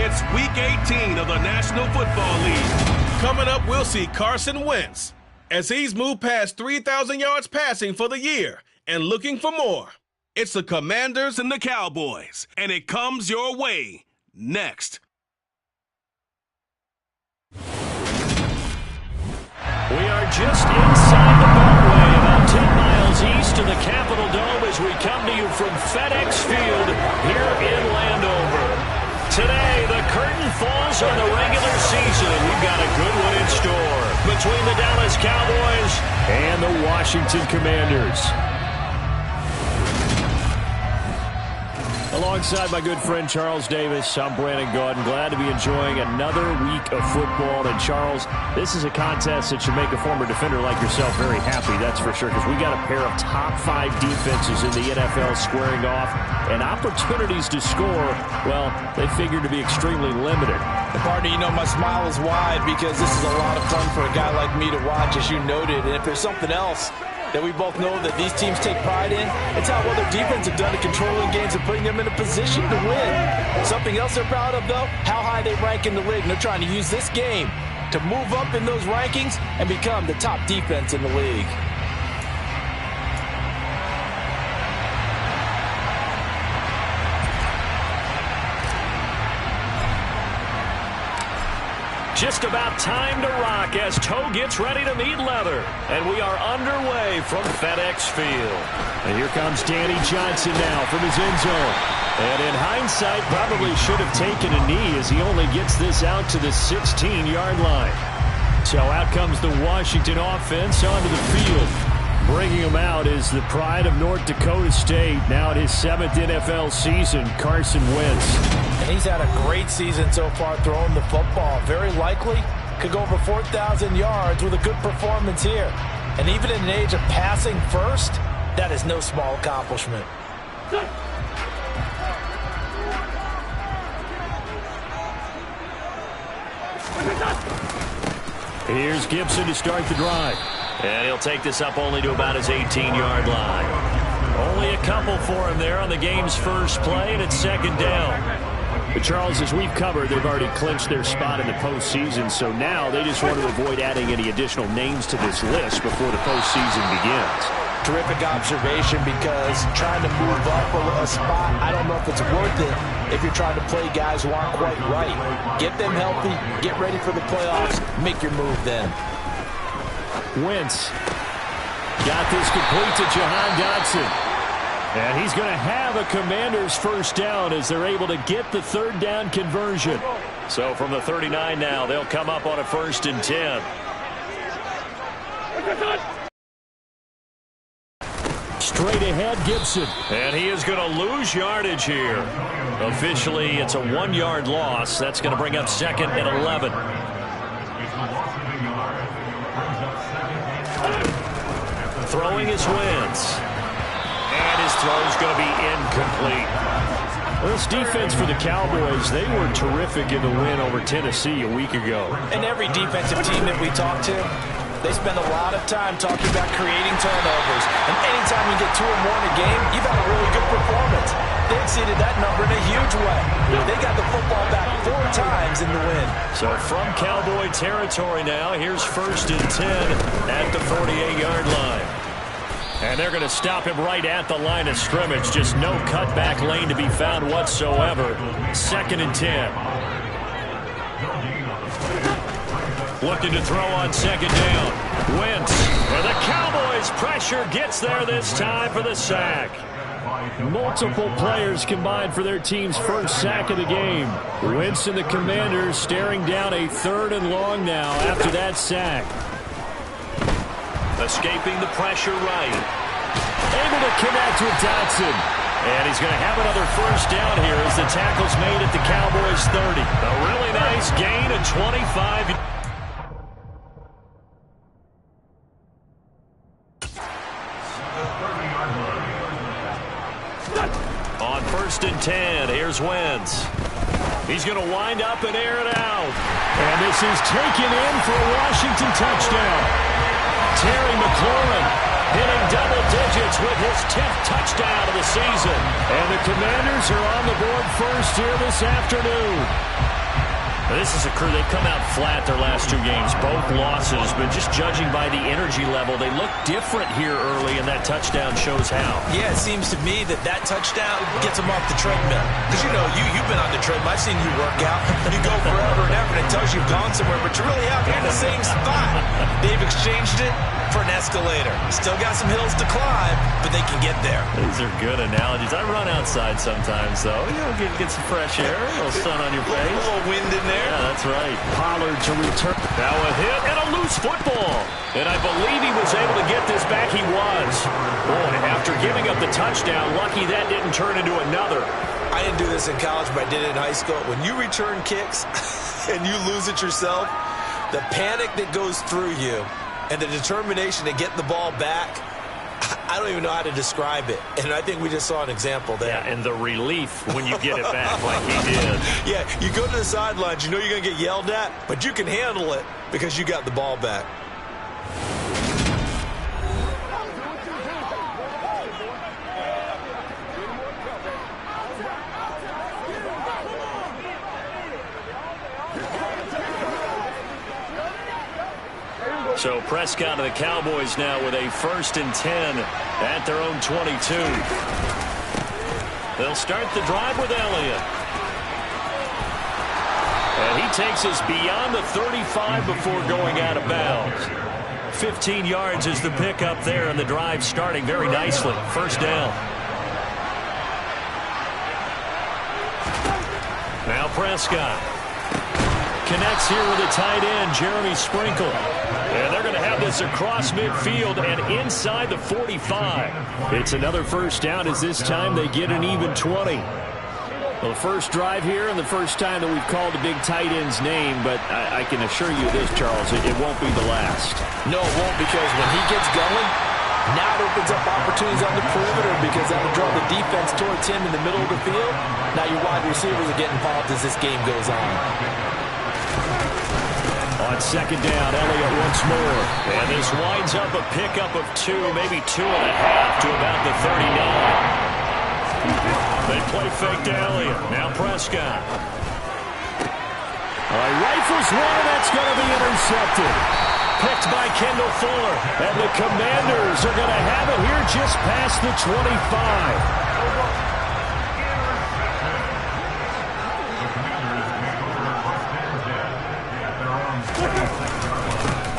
It's Week 18 of the National Football League. Coming up, we'll see Carson Wentz as he's moved past 3,000 yards passing for the year and looking for more. It's the Commanders and the Cowboys, and it comes your way next. We are just inside the Beltway, about 10 miles east of the Capitol Dome as we come to you from FedEx Field here in Landover. Today, the curtain falls on the regular season. We've got a good one in store between the Dallas Cowboys and the Washington Commanders. Alongside my good friend Charles Davis, I'm Brandon Gaudin. Glad to be enjoying another week of football. And Charles, this is a contest that should make a former defender like yourself very happy, that's for sure, because we got a pair of top 5 defenses in the NFL squaring off, and opportunities to score, well, they figure to be extremely limited. Partner, you know, my smile is wide because this is a lot of fun for a guy like me to watch, as you noted. And if there's something else that we both know that these teams take pride in, it's how well their defense have done at controlling games and putting them in a position to win. Something else they're proud of, though, how high they rank in the league. And they're trying to use this game to move up in those rankings and become the top defense in the league. Just about time to rock as toe gets ready to meet leather. And we are underway from FedEx Field. And here comes Danny Johnson now from his end zone. And in hindsight, probably should have taken a knee as he only gets this out to the 16-yard line. So out comes the Washington offense onto the field. Bringing him out is the pride of North Dakota State, now in his 7th NFL season, Carson Wentz. And he's had a great season so far throwing the football. Very likely could go over 4,000 yards with a good performance here. And even in an age of passing first, that is no small accomplishment. Here's Gibson to start the drive. And he'll take this up only to about his 18-yard line. Only a couple for him there on the game's first play, and it's second down. But Charles, as we've covered, they've already clinched their spot in the postseason, so now they just want to avoid adding any additional names to this list before the postseason begins. Terrific observation, because trying to move up a spot, I don't know if it's worth it if you're trying to play guys who aren't quite right. Get them healthy, get ready for the playoffs, make your move then. Wentz got this complete to Jahan Dotson. And he's going to have a Commanders first down as they're able to get the third down conversion. So from the 39 now, they'll come up on a 1st and 10. Straight ahead, Gibson. And he is going to lose yardage here. Officially, it's a 1-yard loss. That's going to bring up 2nd and 11. Throwing his Wentz. And his throw's going to be incomplete. Well, this defense for the Cowboys, they were terrific in the win over Tennessee a week ago. And every defensive team that we talk to, they spend a lot of time talking about creating turnovers. And anytime you get 2 or more in a game, you've had a really good performance. They exceeded that number in a huge way. They got the football back 4 times in the win. So from Cowboy territory now, here's 1st and 10 at the 48-yard line. And they're going to stop him right at the line of scrimmage. Just no cutback lane to be found whatsoever. 2nd and 10. Looking to throw on 2nd down. Wentz. And the Cowboys' pressure gets there this time for the sack. Multiple players combined for their team's first sack of the game. Wentz and the Commanders staring down a 3rd and long now after that sack. Escaping the pressure right. Able to connect with Dotson. And he's going to have another first down here as the tackle's made at the Cowboys' 30. A really nice gain of 25. On 1st and 10, here's Wentz. He's going to wind up and air it out. And this is taken in for a Washington touchdown. Terry McLaurin hitting double digits with his 10th touchdown of the season. And the Commanders are on the board first here this afternoon. This is a crew, they've come out flat their last 2 games, both losses, but just judging by the energy level, they look different here early, and that touchdown shows how. Yeah, it seems to me that touchdown gets them off the treadmill. Because, you know, you've been on the treadmill. I've seen you work out. You go forever and ever, and it tells you you've gone somewhere, but you're really out here in the same spot. They've exchanged it for an escalator. Still got some hills to climb, but they can get there. These are good analogies. I run outside sometimes, though. You know, get some fresh air, a little sun on your face. A little wind in there. Yeah, that's right. Pollard to return. Now a hit and a loose football. And I believe he was able to get this back. He was. Boy, after giving up the touchdown, lucky that didn't turn into another. I didn't do this in college, but I did it in high school. When you return kicks and you lose it yourself, the panic that goes through you and the determination to get the ball back, I don't even know how to describe it. And I think we just saw an example there. Yeah, and the relief when you get it back like he did. Yeah, you go to the sidelines, you know you're going to get yelled at, but you can handle it because you got the ball back. So Prescott and the Cowboys now with a 1st and 10 at their own 22. They'll start the drive with Elliott. And he takes us beyond the 35 before going out of bounds. 15 yards is the pickup there, and the drive starting very nicely. 1st down. Now Prescott connects here with a tight end, Jeremy Sprinkle. And they're going to have this across midfield and inside the 45. It's another 1st down as this time they get an even 20. Well, the first drive here and the first time that we've called a big tight end's name, but I can assure you this, Charles, it won't be the last. No, it won't, because when he gets going, now it opens up opportunities on the perimeter because that'll draw the defense towards him in the middle of the field. Now your wide receivers are getting involved as this game goes on. On 2nd down, Elliott once more. And this winds up a pickup of 2, maybe 2.5 to about the 39. They play fake to Elliott. Now Prescott. Rifles one, and that's going to be intercepted. Picked by Kendall Fuller. And the Commanders are going to have it here just past the 25.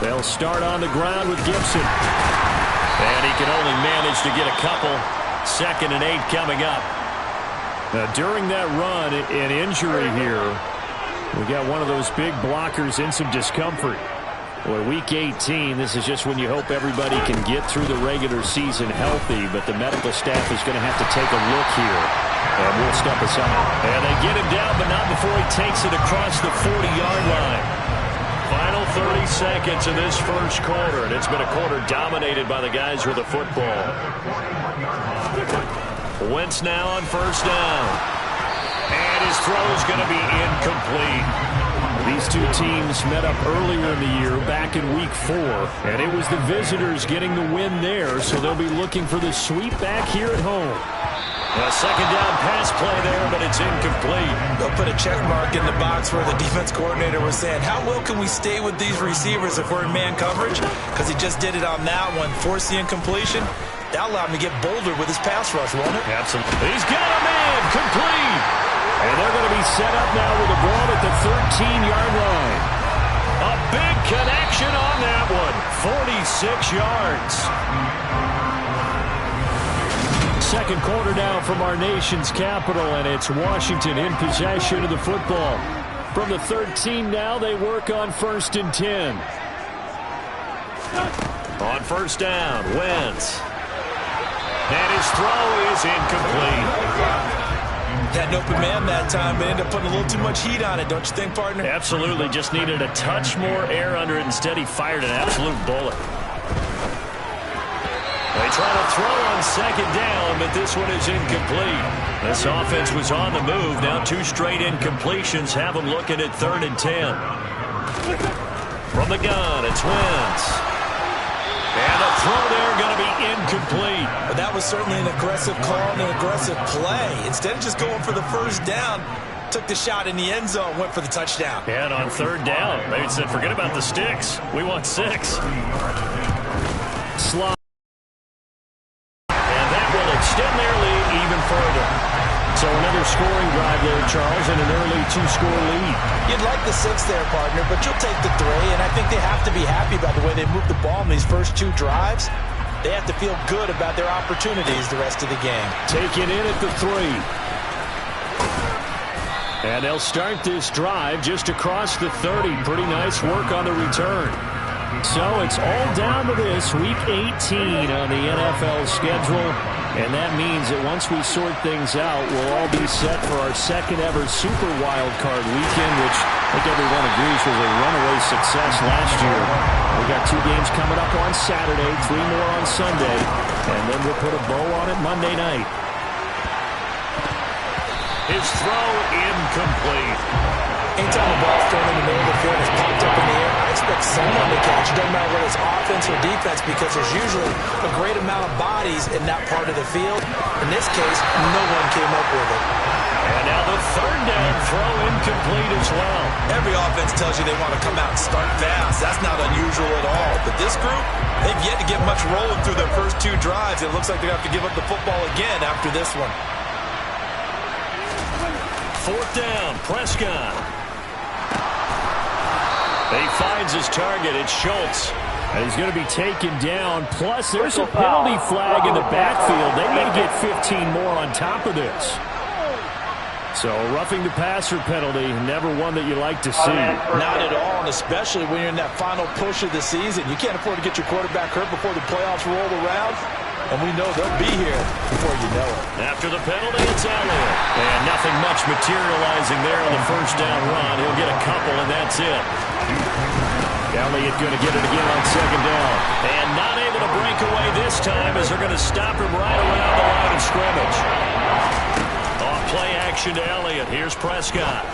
They'll start on the ground with Gibson. And he can only manage to get a couple. 2nd and 8 coming up. Now, during that run, an injury here. We got one of those big blockers in some discomfort. Boy, week 18, this is just when you hope everybody can get through the regular season healthy, but the medical staff is going to have to take a look here. And we'll step aside. And they get him down, but not before he takes it across the 40-yard line. Final 30 seconds of this 1st quarter, and it's been a quarter dominated by the guys with the football. Wentz now on 1st down. And his throw is going to be incomplete. These two teams met up earlier in the year, back in week 4, and it was the visitors getting the win there, so they'll be looking for the sweep back here at home. A 2nd down pass play there, but it's incomplete. They'll put a check mark in the box where the defense coordinator was saying, how well can we stay with these receivers if we're in man coverage? Because he just did it on that one, forced the incompletion. That allowed him to get bolder with his pass rush, won't it? Absolutely. He's got a man, complete. And they're going to be set up now with a ball at the 13-yard line. A big connection on that one. 46 yards. 2nd quarter now from our nation's capital, and it's Washington in possession of the football. From the 13 now, they work on 1st and 10. On 1st down, Wentz. And his throw is incomplete. Had an open man that time, but ended up putting a little too much heat on it, don't you think, partner? Absolutely. Just needed a touch more air under it. Instead, he fired an absolute bullet. They try to throw on 2nd down, but this one is incomplete. This offense was on the move. Now 2 straight incompletions have them looking at 3rd and 10. From the gun, it's Wentz. And a throw there going to be incomplete. But that was certainly an aggressive call and an aggressive play. Instead of just going for the 1st down, took the shot in the end zone, went for the touchdown. And on third down, they said, forget about the sticks. We want 6. Slot. And that will extend their lead even further. So another scoring drive there, Charles, and an early 2-score lead. You'd like the 6 there, partner, but you'll take the 3, and I think they have to be happy about the way they moved the ball in these first 2 drives. They have to feel good about their opportunities the rest of the game. Taken in at the 3. And they'll start this drive just across the 30. Pretty nice work on the return. So it's all down to this, Week 18 on the NFL schedule. And that means that once we sort things out, we'll all be set for our second ever Super Wild Card weekend, which I think everyone agrees was a runaway success last year. We got 2 games coming up on Saturday, 3 more on Sunday, and then we'll put a bow on it Monday night. His throw incomplete. Anytime the ball's thrown in the middle of the field, it's popped up in the air, I expect someone to catch. It doesn't matter whether it's offense or defense, because there's usually a great amount of bodies in that part of the field. In this case, no one came up with it. And now the third down throw incomplete as well. Every offense tells you they want to come out and start fast. That's not unusual at all. But this group, they've yet to get much rolling through their first 2 drives. It looks like they're going to have to give up the football again after this one. 4th down, Prescott. He finds his target. It's Schultz. And he's going to be taken down. Plus, there's a penalty flag in the backfield. They may get 15 more on top of this. So, roughing the passer penalty, never one that you like to see. Not at all, and especially when you're in that final push of the season. You can't afford to get your quarterback hurt before the playoffs roll around. And we know they'll be here before you know it. After the penalty, it's Elliott. And nothing much materializing there on the first down run. He'll get a couple, and that's it. Elliott going to get it again on 2nd down. And not able to break away this time as they're going to stop him right around the line of scrimmage. Off play action to Elliott. Here's Prescott.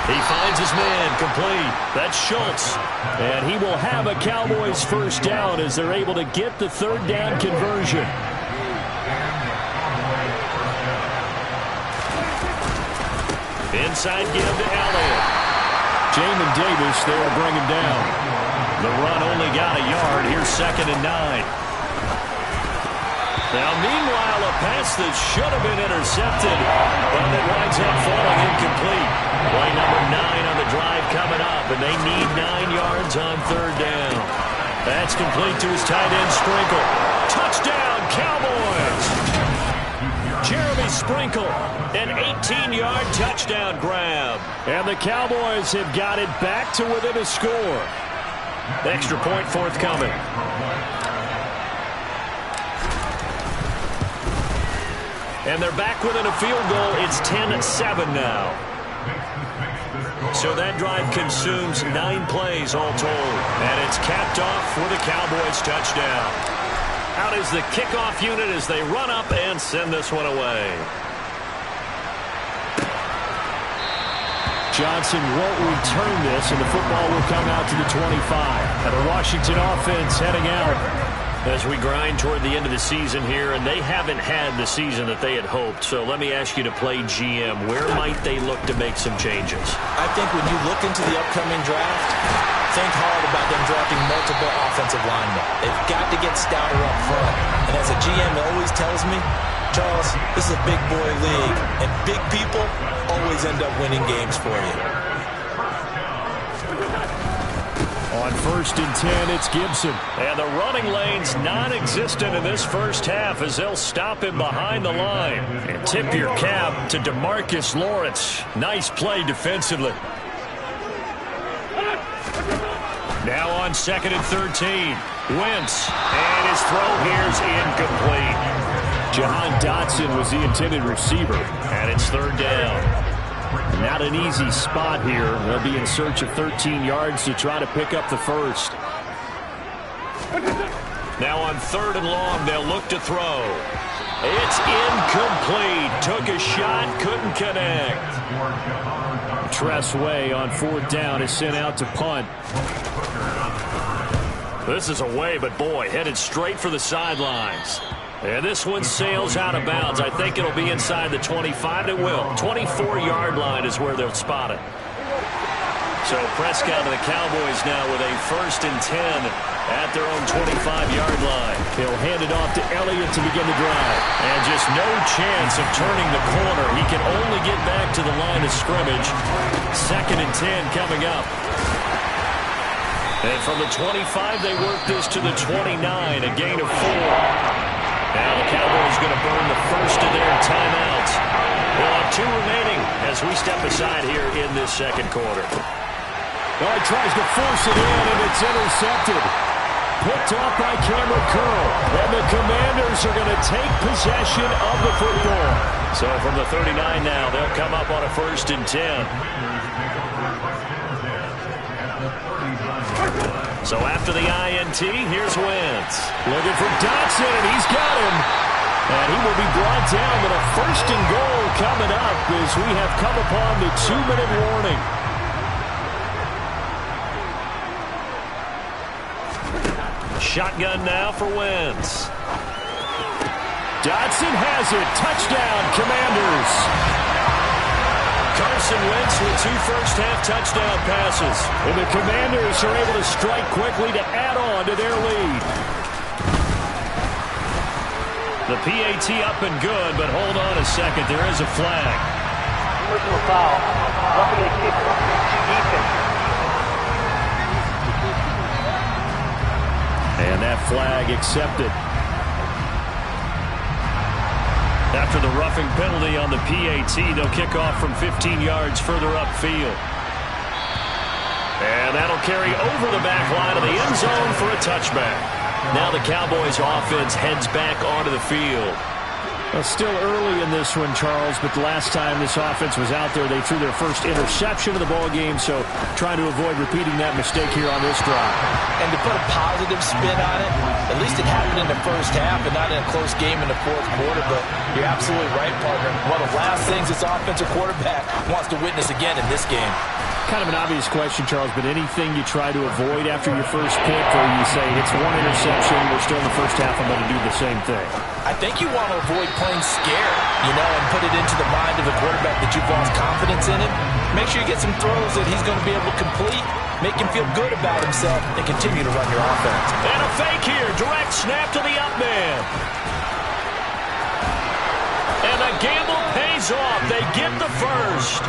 He finds his man, complete. That's Schultz. And he will have a Cowboys first down as they're able to get the 3rd down conversion. Inside give to Elliott. Jamin Davis there to bring him down. The run only got a yard. Here's 2nd and 9. Now, meanwhile, a pass that should have been intercepted, but it winds up falling incomplete. Play number 9 on the drive coming up, and they need 9 yards on 3rd down. That's complete to his tight end, Sprinkle. Touchdown, Cowboys! Jeremy Sprinkle, an 18-yard touchdown grab. And the Cowboys have got it back to within a score. Extra point forthcoming. And they're back within a field goal. It's 10-7 now. So that drive consumes 9 plays all told. And it's capped off with a Cowboys touchdown. Out is the kickoff unit as they run up and send this one away. Johnson won't return this, and the football will come out to the 25. And the Washington offense heading out as we grind toward the end of the season here, and they haven't had the season that they had hoped. So let me ask you to play GM. Where might they look to make some changes? I think when you look into the upcoming draft, think hard about them drafting multiple offensive linemen. They've got to get stouter up front. And as a GM always tells me, Charles, this is a big boy league, and big people always end up winning games for you. On 1st and 10, it's Gibson. And the running lane's non-existent in this first half as they'll stop him behind the line. And tip your cap to DeMarcus Lawrence. Nice play defensively. Now on 2nd and 13, Wentz. And his throw here's incomplete. Jahan Dotson was the intended receiver. And it's 3rd down. Not an easy spot here. They'll be in search of 13 yards to try to pick up the first. Now on 3rd and long, they'll look to throw. It's incomplete. Took a shot, couldn't connect. Tress Way on 4th down is sent out to punt. This is away, but boy, headed straight for the sidelines. And this one sails out of bounds. I think it'll be inside the 25. It will. 24-yard line is where they'll spot it. So Prescott and the Cowboys now with a 1st and 10 at their own 25-yard line. He'll hand it off to Elliott to begin the drive. And just no chance of turning the corner. He can only get back to the line of scrimmage. 2nd and 10 coming up. And from the 25, they work this to the 29, a gain of 4. Now the Cowboys going to burn the first of their timeouts. We'll have 2 remaining as we step aside here in this 2nd quarter. Well, he tries to force it in, and it's intercepted. Picked off by Cameron Curl. And the Commanders are going to take possession of the football. So from the 39 now, they'll come up on a 1st and 10. So after the INT, here's Wentz. Looking for Dotson, and he's got him. And he will be brought down with a 1st and goal coming up as we have come upon the 2-minute warning. Shotgun now for Wentz. Dotson has it. Touchdown, Commanders. Carson Wentz with 2 first-half touchdown passes. And the Commanders are able to strike quickly to add on to their lead. The PAT up and good, but hold on a second. There is a flag. Personal foul. Roughing the kick. Defense. And that flag accepted. After the roughing penalty on the PAT, they'll kick off from 15 yards further upfield. And that'll carry over the back line of the end zone for a touchback. Now the Cowboys offense heads back onto the field. Well, still early in this one, Charles, but the last time this offense was out there, they threw their first interception of the ball game, so trying to avoid repeating that mistake here on this drive. And to put a positive spin on it, at least it happened in the first half and not in a close game in the 4th quarter, but you're absolutely right, partner. One of the last things this offensive quarterback wants to witness again in this game. Kind of an obvious question, Charles, but anything you try to avoid after your first pick, or you say it's 1 interception, we're still in the first half, I'm going to do the same thing? I think you want to avoid playing scared, and put it into the mind of the quarterback that you've lost confidence in him. Make sure you get some throws that he's going to be able to complete, make him feel good about himself, and continue to run your offense. And a fake here, direct snap to the up man. And the gamble pays off. They get the first.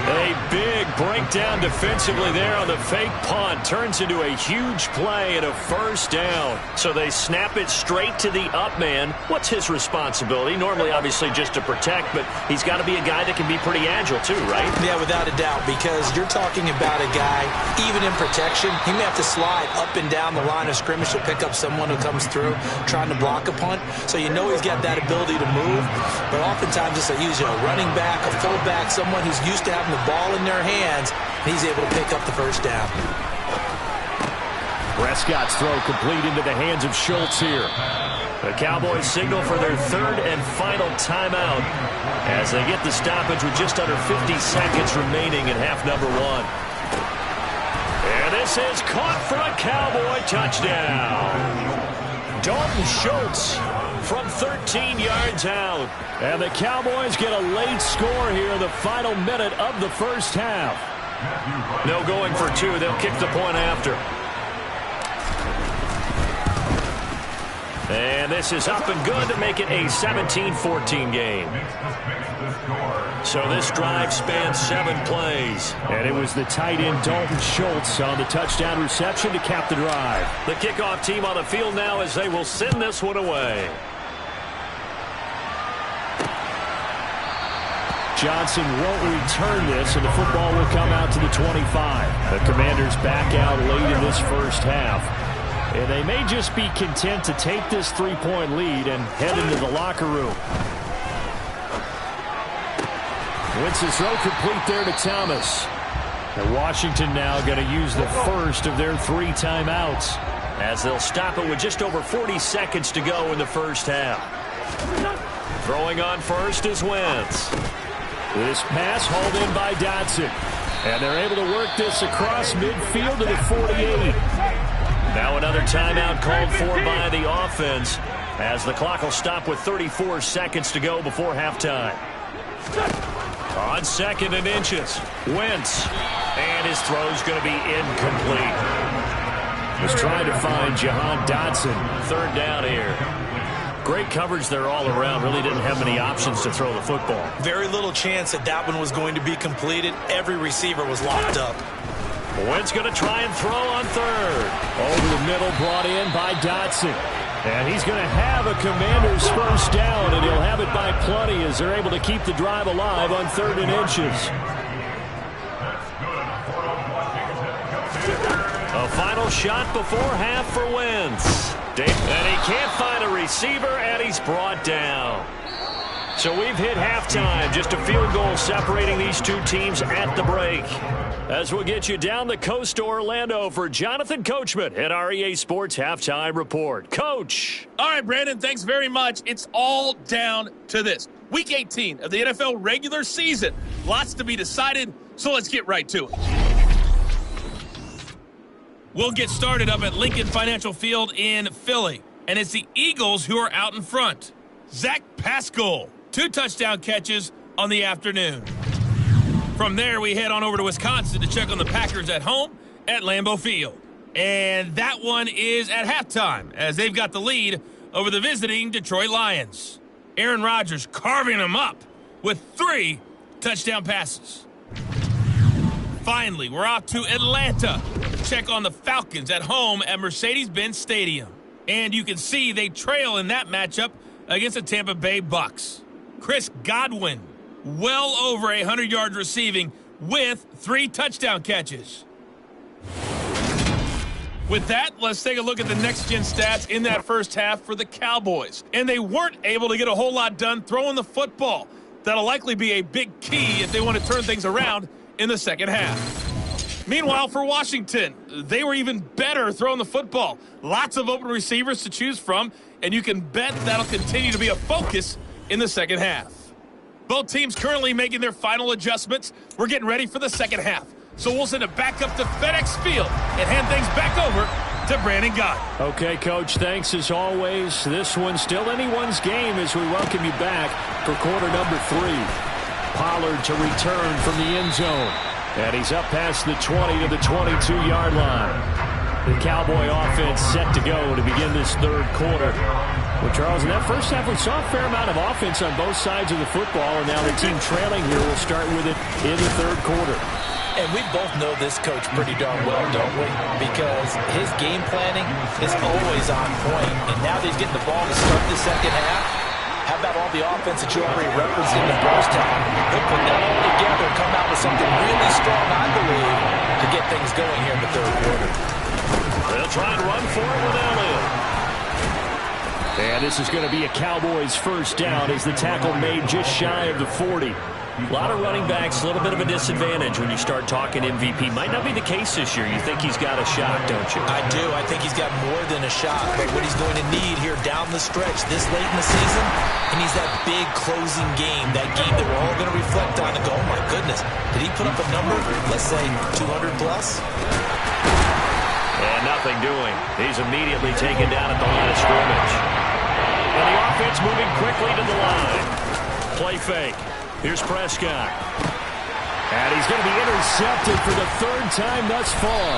A big breakdown defensively there on the fake punt. Turns into a huge play and a 1st down. So they snap it straight to the up man. What's his responsibility? Normally, obviously, just to protect, but he's got to be a guy that can be pretty agile too, right? Yeah, without a doubt, because you're talking about a guy, even in protection, he may have to slide up and down the line of scrimmage to pick up someone who comes through trying to block a punt. So you know he's got that ability to move, but oftentimes it's a running back, a fullback, someone who's used to having the ball in their hands, and he's able to pick up the 1st down. Prescott's throw complete into the hands of Schultz here. The Cowboys signal for their 3rd and final timeout as they get the stoppage with just under 50 seconds remaining in half number 1. And this is caught for a Cowboy touchdown. Dalton Schultz from 13 yards out. And the Cowboys get a late score here in the final minute of the first half. No going for 2. They'll kick the point after. And this is up and good to make it a 17-14 game. So this drive spans 7 plays. And it was the tight end Dalton Schultz on the touchdown reception to cap the drive. The kickoff team on the field now as they will send this one away. Johnson won't return this, and the football will come out to the 25. The Commanders back out late in this first half. And they may just be content to take this 3-point lead and head into the locker room. Wentz's throw complete there to Thomas. And Washington now going to use the first of their 3 timeouts, as they'll stop it with just over 40 seconds to go in the first half. Throwing on first is Wentz. This pass hauled in by Dotson. And they're able to work this across midfield to the 48. Now another timeout called for by the offense. as the clock will stop with 34 seconds to go before halftime. On 2nd and inches, Wentz. And his throw's going to be incomplete. He's trying to find Jahan Dotson. 3rd down here. Great coverage there all around. Really didn't have many options to throw the football. Very little chance that one was going to be completed. Every receiver was locked up. Wentz going to try and throw on 3rd. Over the middle, brought in by Dotson. And he's going to have a Commanders first down, and he'll have it by plenty as they're able to keep the drive alive on 3rd and inches. A final shot before half for Wentz. And he can't find a receiver, and he's brought down. So we've hit halftime. Just a field goal separating these two teams at the break. As we'll get you down the coast to Orlando for Jonathan Coachman at our EA Sports Halftime Report. Coach. All right, Brandon, thanks very much. It's all down to this. Week 18 of the NFL regular season. Lots to be decided, so let's get right to it. We'll get started up at Lincoln Financial Field in Philly. And it's the Eagles who are out in front. Zach Pascal, 2 touchdown catches on the afternoon. From there, we head on over to Wisconsin to check on the Packers at home at Lambeau Field. And that one is at halftime, as they've got the lead over the visiting Detroit Lions. Aaron Rodgers carving them up with 3 touchdown passes. Finally, we're off to Atlanta to check on the Falcons at home at Mercedes-Benz Stadium. And you can see they trail in that matchup against the Tampa Bay Bucks. Chris Godwin, well over 100 yards receiving with 3 touchdown catches. With that, let's take a look at the next-gen stats in that first half for the Cowboys. And they weren't able to get a whole lot done throwing the football. That'll likely be a big key if they want to turn things around in the second half. Meanwhile, for Washington, they were even better throwing the football. Lots of open receivers to choose from, and you can bet that'll continue to be a focus in the second half. Both teams currently making their final adjustments. We're getting ready for the second half. So we'll send it back up to FedEx Field and hand things back over to Brandon Gott. Okay, Coach, thanks as always. This one's still anyone's game as we welcome you back for quarter number 3. Pollard to return from the end zone. And he's up past the 20 to the 22-yard line. The Cowboy offense set to go to begin this third quarter. Well, Charles, in that first half, we saw a fair amount of offense on both sides of the football, and now the team trailing here will start with it in the third quarter. And we both know this coach pretty darn well, don't we? Because his game planning is always on point. And now that he's getting the ball to start the second half, how about all the offense that you already represented in Boston? He'll put that all together and come out with something really strong, I believe, to get things going here in the third quarter. They'll try and run for it with Elliott. And this is going to be a Cowboys first down as the tackle made just shy of the 40. A lot of running backs, a little bit of a disadvantage when you start talking MVP. Might not be the case this year. You think he's got a shot, don't you? I do. I think he's got more than a shot. But what he's going to need here down the stretch this late in the season, he needs that big closing game, that game that we're all going to reflect on and go, oh, my goodness, did he put up a number, let's say 200 plus? And nothing doing. He's immediately taken down at the line of scrimmage. And the offense moving quickly to the line. Play fake. Here's Prescott. And he's going to be intercepted for the 3rd time thus far.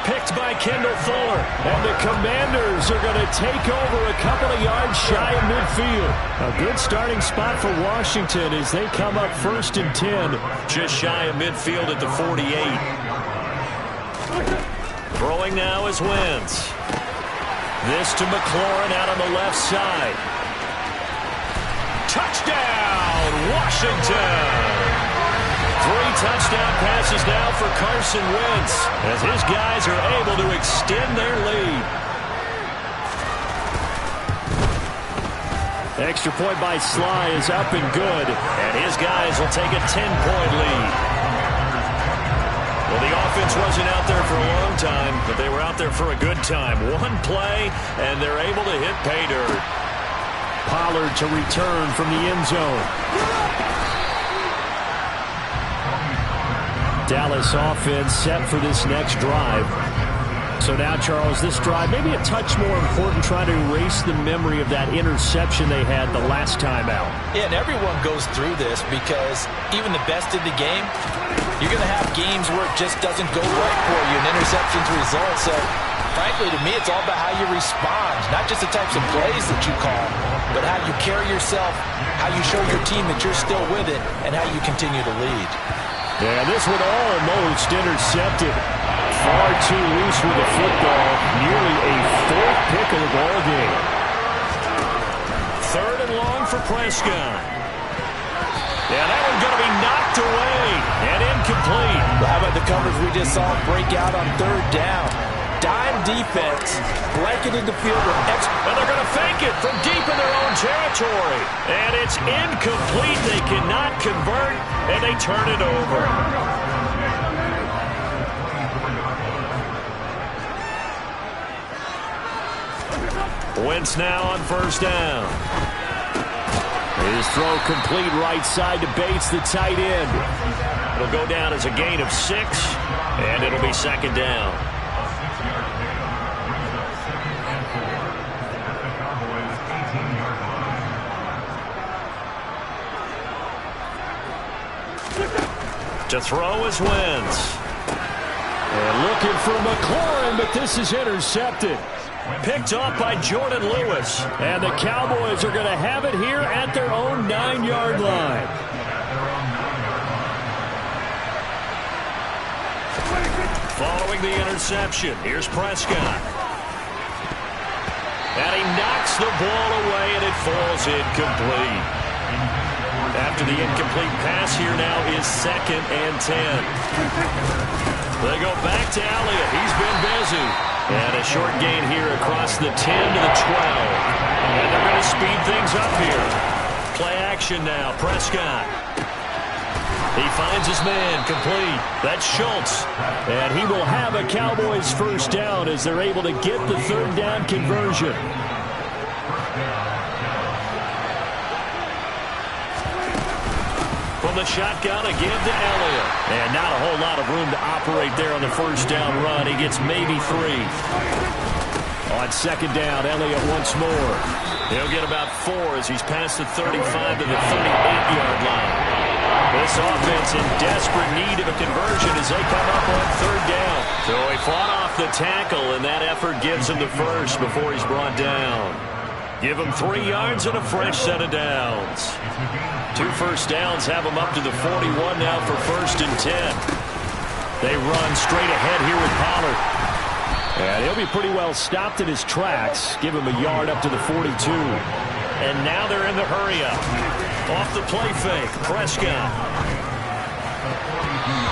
Picked by Kendall Fuller. And the Commanders are going to take over a couple of yards shy of midfield. A good starting spot for Washington as they come up 1st and 10. Just shy of midfield at the 48. Throwing now is Wentz. This to McLaurin out on the left side. Touchdown, Washington! 3 touchdown passes now for Carson Wentz as his guys are able to extend their lead. Extra point by Sly is up and good. And his guys will take a 10-point lead. Well, the offense wasn't out there for a long time, but they were out there for a good time. One play, and they're able to hit pay dirt. Pollard to return from the end zone. Dallas offense set for this next drive. So now, Charles, this drive maybe a touch more important, trying to erase the memory of that interception they had the last time out. Yeah, and everyone goes through this because even the best in the game, you're going to have games where it just doesn't go right for you, and interceptions result. So, frankly, to me, it's all about how you respond, not just the types of plays that you call, but how you carry yourself, how you show your team that you're still with it, and how you continue to lead. Yeah, this one almost intercepted. Far too loose with the football. Nearly a fourth pick of the ball game. 3rd and long for Prescott. Yeah, that one's going to be knocked away and incomplete. Well, how about the coverage we just saw break out on 3rd down? Dime defense, blanketed the field with And they're going to fake it from deep in their own territory. And it's incomplete. They cannot convert, and they turn it over. Wentz now on 1st down. His throw complete right side to Bates, the tight end. It'll go down as a gain of 6, and it'll be 2nd down. To throw is Wentz. And looking for McLaurin, but this is intercepted. Picked off by Jordan Lewis. And the Cowboys are going to have it here at their own 9-yard line. Following the interception, here's Prescott. And he knocks the ball away, and it falls incomplete. After the incomplete pass, here now is 2nd and 10. They go back to Elliott. He's been busy. And a short gain here across the 10 to the 12. And they're going to speed things up here. Play action now. Prescott. He finds his man complete. That's Schultz. And he will have a Cowboys 1st down as they're able to get the 3rd down conversion. From the shotgun again to Elliott. And not a whole lot of room to operate there on the 1st down run. He gets maybe 3. On 2nd down, Elliott once more. He'll get about 4 as he's past the 35 to the 38-yard line. This offense in desperate need of a conversion as they come up on 3rd down. So he fought off the tackle, and that effort gives him the first before he's brought down. Give him 3 yards and a fresh set of downs. 2 first downs have him up to the 41 now for 1st and 10. They run straight ahead here with Pollard. And he'll be pretty well stopped in his tracks. Give him a yard up to the 42. And now they're in the hurry-up. Off the play fake, Prescott.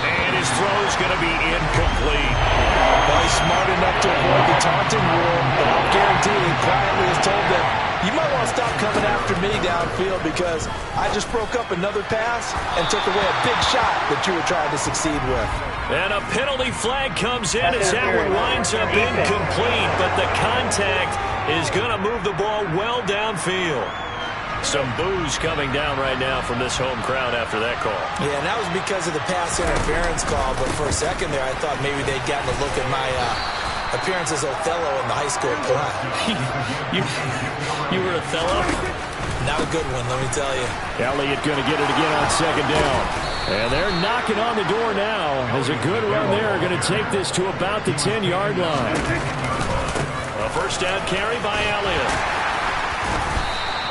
And his throw's going to be incomplete. Well, he's smart enough to avoid the taunting rule, but I'll guarantee he quietly has told them, you might want to stop coming after me downfield because I just broke up another pass and took away a big shot that you were trying to succeed with. And a penalty flag comes in as that one winds up incomplete, but the contact is going to move the ball well downfield. Some boos coming down right now from this home crowd after that call. Yeah, and that was because of the pass interference call, but for a second there I thought maybe they'd gotten a look at my appearance as Othello in the high school play. You were Othello? Not a good one, let me tell you. Elliott going to get it again on 2nd down. And they're knocking on the door now as a good run there are going to take this to about the 10-yard line. A 1st down carry by Elliott.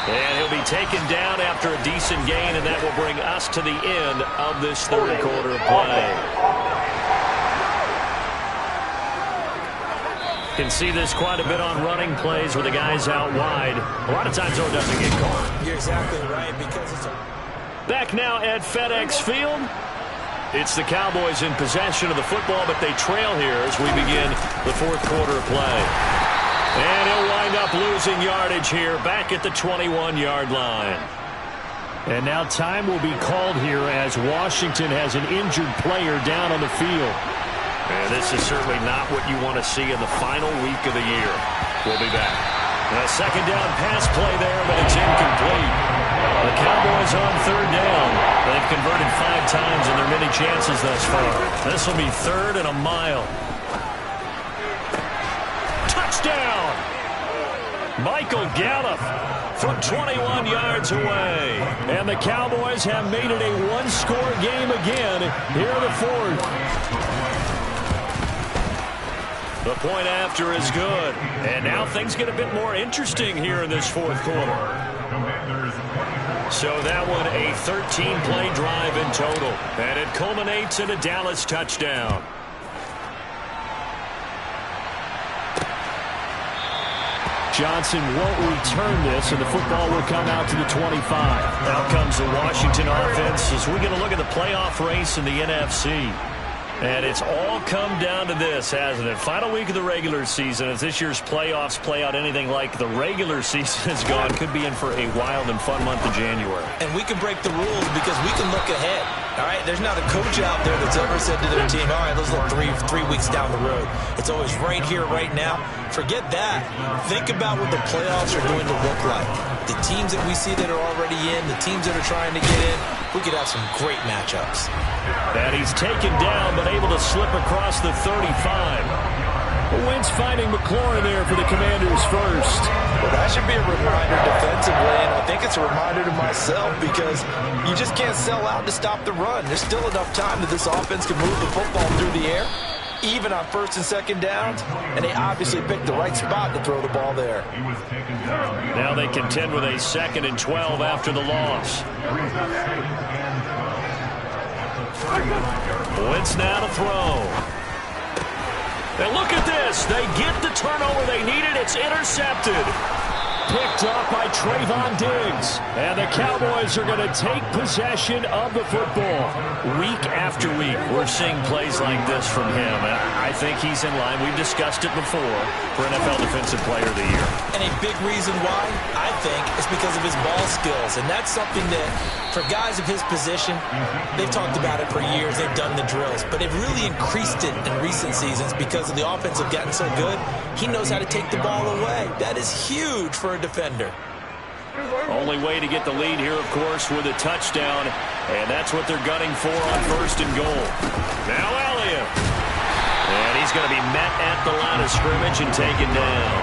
And he'll be taken down after a decent gain, and that will bring us to the end of this 3rd quarter play. Can see this quite a bit on running plays where the guy's out wide. A lot of times, though, it doesn't get caught. You're exactly right, because it's Back now at FedEx Field. It's the Cowboys in possession of the football, but they trail here as we begin the 4th quarter of play. And he'll wind up losing yardage here back at the 21-yard line. And now time will be called here as Washington has an injured player down on the field. And this is certainly not what you want to see in the final week of the year. We'll be back. A 2nd down pass play there, but it's incomplete. The Cowboys on 3rd down. They've converted 5 times in their many chances thus far. This will be 3rd and a mile. touchdown. Michael Gallup from 21 yards away. And the Cowboys have made it a one-score game again here in the fourth. The point after is good. And now things get a bit more interesting here in this fourth quarter. So that one a 13-play drive in total. And it culminates in a Dallas touchdown. Johnson won't return this, and the football will come out to the 25. Out comes the Washington offense as we get a look at the playoff race in the NFC. And it's all come down to this, hasn't it? Final week of the regular season. As this year's playoffs play out anything like the regular season has gone, could be in for a wild and fun month of January. And we can break the rules because we can look ahead. All right, there's not a coach out there that's ever said to their team, all right, let's look three weeks down the road. It's always right here, right now. Forget that. Think about what the playoffs are going to look like. The teams that we see that are already in, the teams that are trying to get in, we could have some great matchups. And he's taken down, but able to slip across the 35. Wentz finding McLaurin there for the Commanders first. Well, that should be a reminder defensively, and I think it's a reminder to myself because you just can't sell out to stop the run. There's still enough time that this offense can move the football through the air, even on first and second downs, and they obviously picked the right spot to throw the ball there. Now they contend with a 2nd and 12 after the loss. Wentz now to throw. And look at this. They get the turnover they needed. It's intercepted. Picked up by Trayvon Diggs. And the Cowboys are going to take possession of the football. Week after week, we're seeing plays like this from him. I think he's in line. We've discussed it before for NFL Defensive Player of the Year. And a big reason why, I think, is because of his ball skills. And that's something that, for guys of his position, they've talked about it for years. They've done the drills. But they've really increased it in recent seasons because of the offense have gotten so good. He knows how to take the ball away. That is huge for a defender. Only way to get the lead here, of course, with a touchdown. And that's what they're gunning for on 1st and goal. Now Elliott. And he's going to be met at the line of scrimmage and taken down.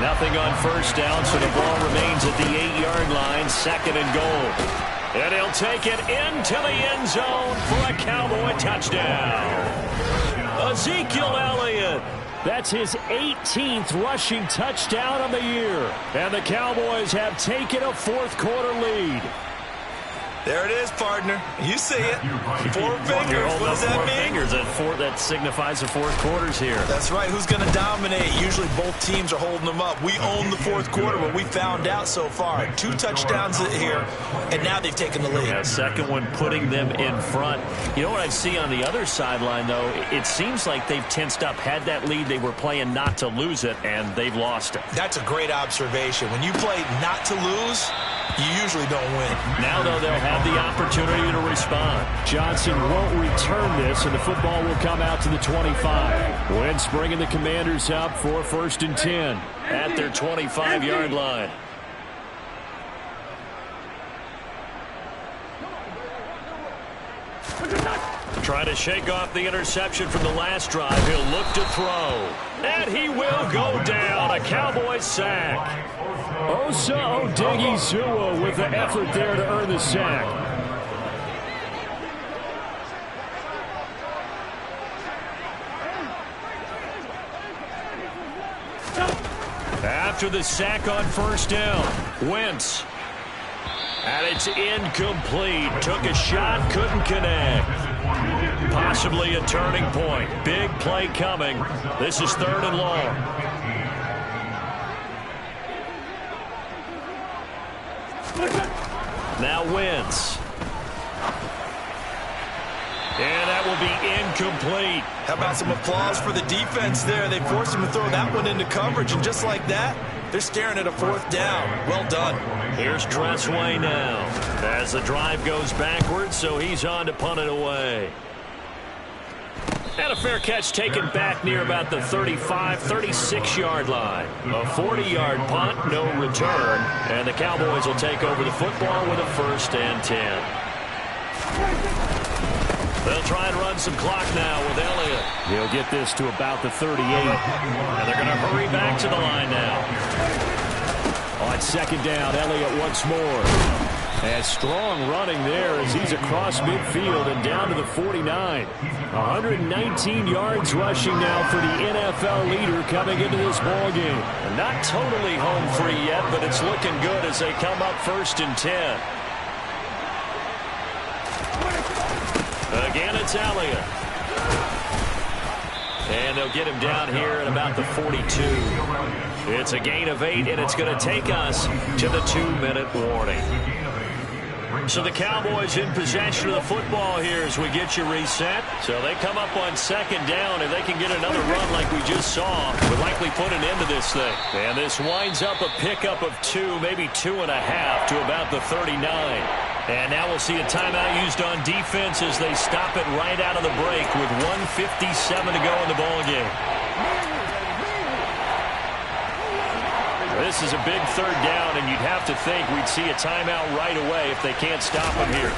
Nothing on 1st down, so the ball remains at the 8-yard line, 2nd and goal. And he'll take it into the end zone for a Cowboy touchdown. Ezekiel Elliott. That's his 18th rushing touchdown on the year. And the Cowboys have taken a fourth quarter lead. There it is, partner. You see it. 4 fingers. You're holding what does up that 4 mean? fingers. That signifies the fourth quarter's here. That's right. Who's going to dominate? Usually both teams are holding them up. We own the fourth quarter, but we found out so far. 2 touchdowns here, and now they've taken the lead. Yeah, second one putting them in front. You know what I see on the other sideline, though? It seems like they've tensed up. Had that lead, they were playing not to lose it, and they've lost it. That's a great observation. When you play not to lose, you usually don't win. Now, though, they'll have the opportunity to respond. Johnson won't return this, and the football will come out to the 25. Wentz bringing the Commanders up for 1st and 10. At their 25-yard line. Trying to shake off the interception from the last drive. He'll look to throw. And he will go down. A Cowboys sack. Osa Odighizuwa with the effort there to earn the sack. After the sack on 1st down, Wentz. And it's incomplete. Took a shot, couldn't connect. Possibly a turning point. Big play coming. This is 3rd and long. Now Wentz. And that will be incomplete. How about some applause for the defense there? They forced him to throw that one into coverage, and just like that, they're staring at a 4th down. Well done. Here's Tressway now as the drive goes backwards, so he's on to punt it away. And a fair catch taken back near about the 35, 36-yard line. A 40-yard punt, no return, and the Cowboys will take over the football with a 1st and 10. They'll try and run some clock now with Elliott. He'll get this to about the 38. And they're going to hurry back to the line now. On second down, Elliott once more. And strong running there as he's across midfield and down to the 49. 119 yards rushing now for the NFL leader coming into this ball game. Not totally home free yet, but it's looking good as they come up 1st and 10. Again, it's Elliott. And they'll get him down here at about the 42. It's a gain of 8, and it's going to take us to the 2-minute warning. So the Cowboys in possession of the football here as we get you reset. So they come up on second down. If they can get another run like we just saw, would likely put an end to this thing. And this winds up a pickup of 2, maybe 2.5 to about the 39. And now we'll see a timeout used on defense as they stop it right out of the break with 1:57 to go in the ball game. This is a big third down, and you'd have to think we'd see a timeout right away if they can't stop him here.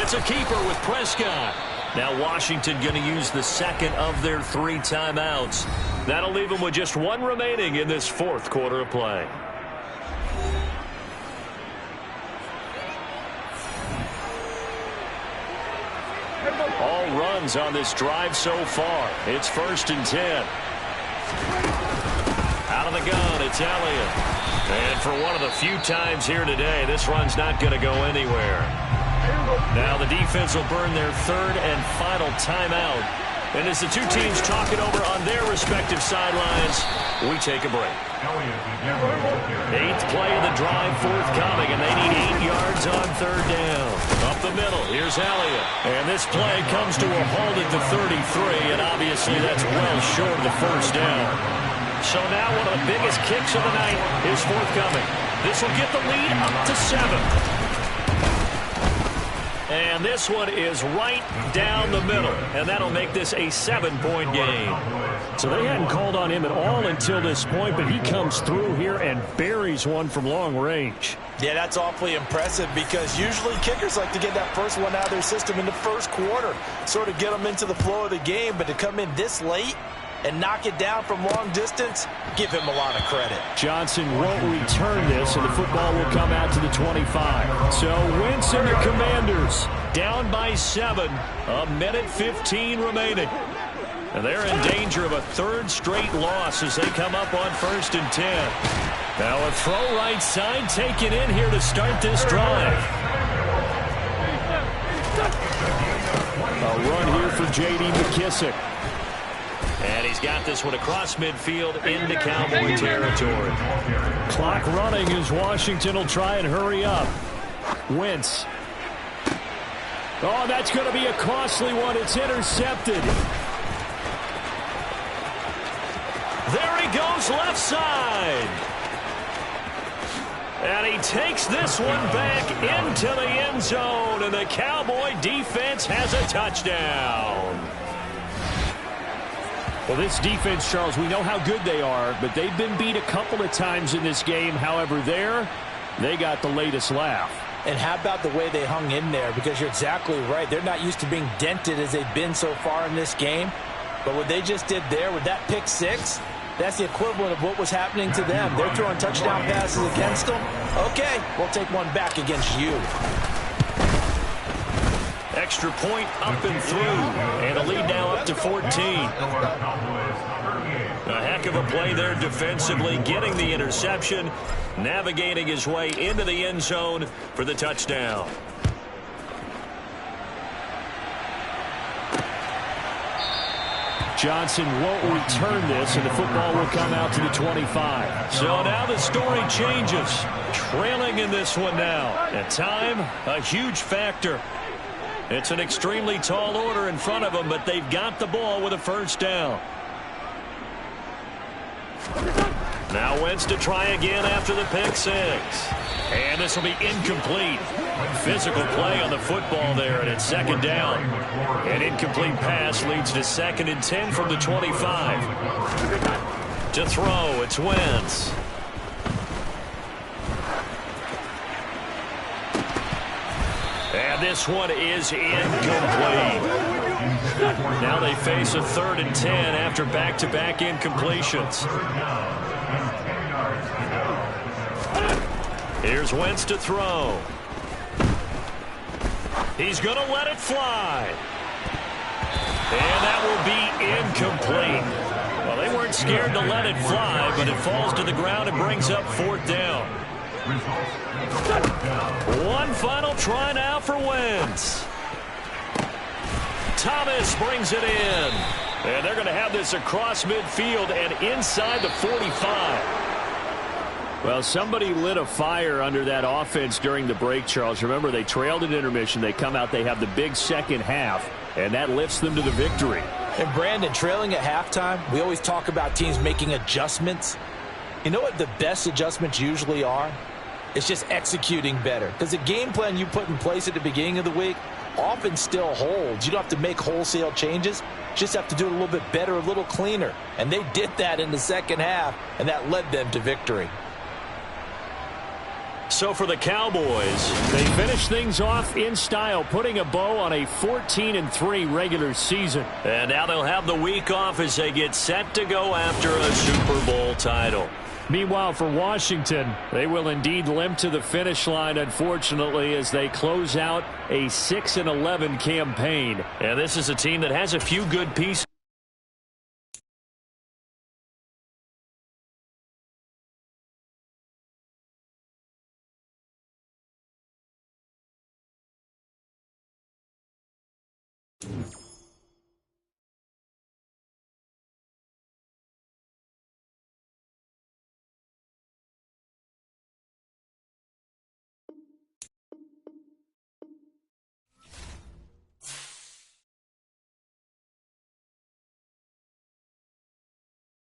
It's a keeper with Prescott. Now Washington going to use the second of their 3 timeouts. That'll leave them with just 1 remaining in this 4th quarter of play. All runs on this drive so far. It's 1st and 10. Out of the gun, it's Elliott. And for one of the few times here today, this run's not going to go anywhere. Now the defense will burn their 3rd and final timeout. And as the two teams talk it over on their respective sidelines, we take a break. 8th play of the drive forthcoming, and they need 8 yards on 3rd down. Up the middle, here's Elliott. And this play comes to a halt at the 33, and obviously that's well short of the 1st down. So now one of the biggest kicks of the night is forthcoming. This will get the lead up to 7. And this one is right down the middle. And that'll make this a 7-point game. So they hadn't called on him at all until this point, but he comes through here and buries one from long range. Yeah, that's awfully impressive because usually kickers like to get that first one out of their system in the 1st quarter, sort of get them into the flow of the game. But to come in this late and knock it down from long distance, give him a lot of credit. Johnson won't return this, and the football will come out to the 25. So Wentz and the Commanders down by 7, 1:15 remaining. And they're in danger of a 3rd straight loss as they come up on 1st and 10. Now a throw right side taken in here to start this drive. A run here for J.D. McKissick. And he's got this one across midfield into Cowboy territory. Clock running as Washington will try and hurry up. Wentz. Oh, that's going to be a costly one. It's intercepted. There he goes left side. And he takes this one back into the end zone. And the Cowboy defense has a touchdown. Well, this defense, Charles, we know how good they are, but they've been beat a couple of times in this game. However, they got the latest laugh. And how about the way they hung in there? Because you're exactly right. They're not used to being dented as they've been so far in this game. But what they just did there with that pick 6, that's the equivalent of what was happening to them. They're throwing touchdown passes against them. Okay, we'll take one back against you. Extra point up and through. And a lead now up to 14. A heck of a play there defensively, getting the interception, navigating his way into the end zone for the touchdown. Johnson won't return this, and the football will come out to the 25. So now the story changes. Trailing in this one now. At time, a huge factor. It's an extremely tall order in front of them, but they've got the ball with a 1st down. Now Wentz to try again after the pick 6. And this will be incomplete. Physical play on the football there, and it's 2nd down. An incomplete pass leads to 2nd and 10 from the 25. To throw, it's Wentz. And this one is incomplete. Now they face a 3rd and 10 after back-to-back incompletions. Here's Wentz to throw. He's going to let it fly. And that will be incomplete. Well, they weren't scared to let it fly, but it falls to the ground and brings up 4th down. One final try now for Wentz. Thomas brings it in. And they're going to have this across midfield and inside the 45. Well, somebody lit a fire under that offense during the break, Charles. Remember, they trailed at intermission. They come out, they have the big second half, and that lifts them to the victory. And Brandon, trailing at halftime, we always talk about teams making adjustments. You know what the best adjustments usually are? It's just executing better. Because the game plan you put in place at the beginning of the week often still holds. You don't have to make wholesale changes. You just have to do it a little bit better, a little cleaner. And they did that in the second half, and that led them to victory. So for the Cowboys, they finish things off in style, putting a bow on a 14-3 regular season. And now they'll have the week off as they get set to go after a Super Bowl title. Meanwhile, for Washington, they will indeed limp to the finish line, unfortunately, as they close out a 6-11 campaign. And this is a team that has a few good pieces.